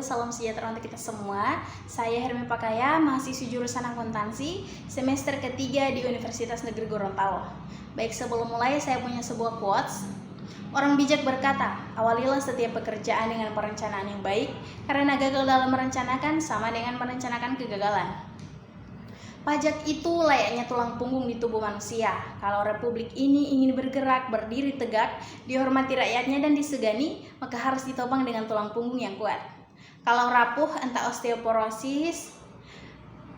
salam sejahtera untuk kita semua. Saya Hermi Pakaya, mahasiswi jurusan akuntansi, semester ketiga di Universitas Negeri Gorontalo. Baik, sebelum mulai saya punya sebuah quotes. Orang bijak berkata, awalilah setiap pekerjaan dengan perencanaan yang baik, karena gagal dalam merencanakan sama dengan merencanakan kegagalan. Pajak itu layaknya tulang punggung di tubuh manusia. Kalau republik ini ingin bergerak, berdiri tegak, dihormati rakyatnya dan disegani, maka harus ditopang dengan tulang punggung yang kuat. Kalau rapuh, entah osteoporosis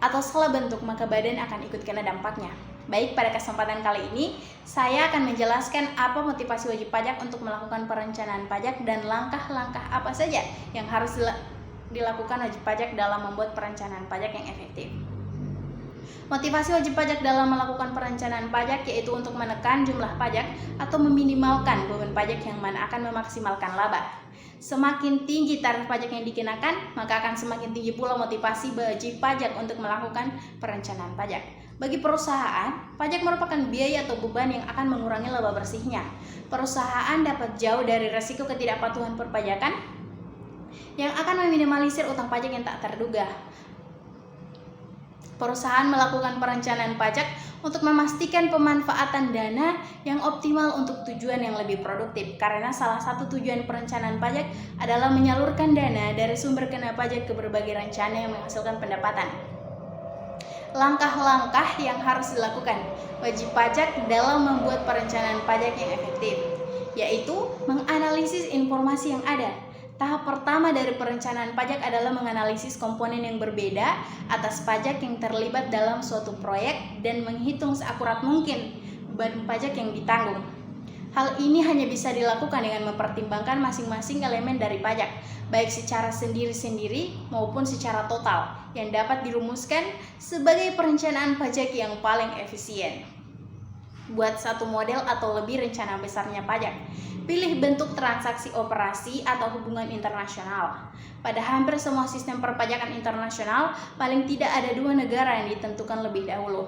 atau salah bentuk, maka badan akan ikut kena dampaknya. Baik, pada kesempatan kali ini, saya akan menjelaskan apa motivasi wajib pajak untuk melakukan perencanaan pajak dan langkah-langkah apa saja yang harus dilakukan wajib pajak dalam membuat perencanaan pajak yang efektif. Motivasi wajib pajak dalam melakukan perencanaan pajak yaitu untuk menekan jumlah pajak atau meminimalkan beban pajak yang mana akan memaksimalkan laba. Semakin tinggi tarif pajak yang dikenakan, maka akan semakin tinggi pula motivasi wajib pajak untuk melakukan perencanaan pajak. Bagi perusahaan, pajak merupakan biaya atau beban yang akan mengurangi laba bersihnya. Perusahaan dapat jauh dari resiko ketidakpatuhan perpajakan yang akan meminimalisir utang pajak yang tak terduga. Perusahaan melakukan perencanaan pajak untuk memastikan pemanfaatan dana yang optimal untuk tujuan yang lebih produktif, karena salah satu tujuan perencanaan pajak adalah menyalurkan dana dari sumber kena pajak ke berbagai rencana yang menghasilkan pendapatan. Langkah-langkah yang harus dilakukan wajib pajak dalam membuat perencanaan pajak yang efektif, yaitu menganalisis informasi yang ada. Tahap pertama dari perencanaan pajak adalah menganalisis komponen yang berbeda atas pajak yang terlibat dalam suatu proyek dan menghitung seakurat mungkin beban pajak yang ditanggung. Hal ini hanya bisa dilakukan dengan mempertimbangkan masing-masing elemen dari pajak, baik secara sendiri-sendiri maupun secara total, yang dapat dirumuskan sebagai perencanaan pajak yang paling efisien. Buat satu model atau lebih rencana besarnya pajak. Pilih bentuk transaksi operasi atau hubungan internasional. Pada hampir semua sistem perpajakan internasional, paling tidak ada dua negara yang ditentukan lebih dahulu.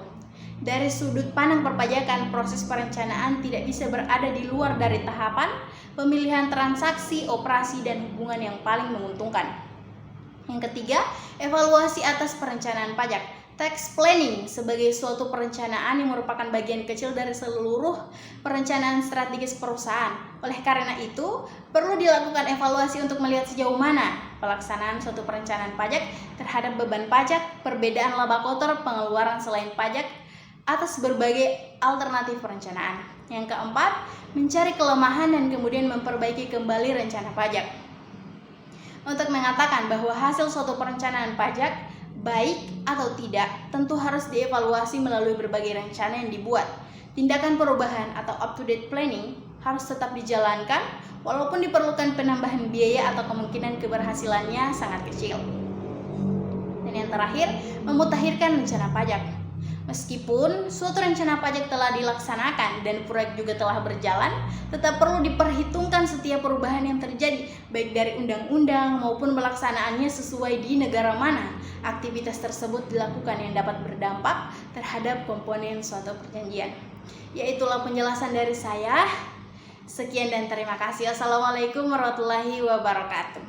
Dari sudut pandang perpajakan, proses perencanaan tidak bisa berada di luar dari tahapan pemilihan transaksi, operasi, dan hubungan yang paling menguntungkan. Yang ketiga, evaluasi atas perencanaan pajak. Tax planning sebagai suatu perencanaan yang merupakan bagian kecil dari seluruh perencanaan strategis perusahaan. Oleh karena itu, perlu dilakukan evaluasi untuk melihat sejauh mana pelaksanaan suatu perencanaan pajak terhadap beban pajak, perbedaan laba kotor, pengeluaran selain pajak, atas berbagai alternatif perencanaan. Yang keempat, mencari kelemahan dan kemudian memperbaiki kembali rencana pajak. Untuk mengatakan bahwa hasil suatu perencanaan pajak baik atau tidak, tentu harus dievaluasi melalui berbagai rencana yang dibuat. Tindakan perubahan atau up-to-date planning harus tetap dijalankan walaupun diperlukan penambahan biaya atau kemungkinan keberhasilannya sangat kecil. Dan yang terakhir, memutakhirkan rencana pajak. Meskipun suatu rencana pajak telah dilaksanakan dan proyek juga telah berjalan, tetap perlu diperhitungkan setiap perubahan yang terjadi, baik dari undang-undang maupun pelaksanaannya sesuai di negara mana aktivitas tersebut dilakukan yang dapat berdampak terhadap komponen suatu perjanjian. Yaitulah penjelasan dari saya. Sekian dan terima kasih. Assalamualaikum warahmatullahi wabarakatuh.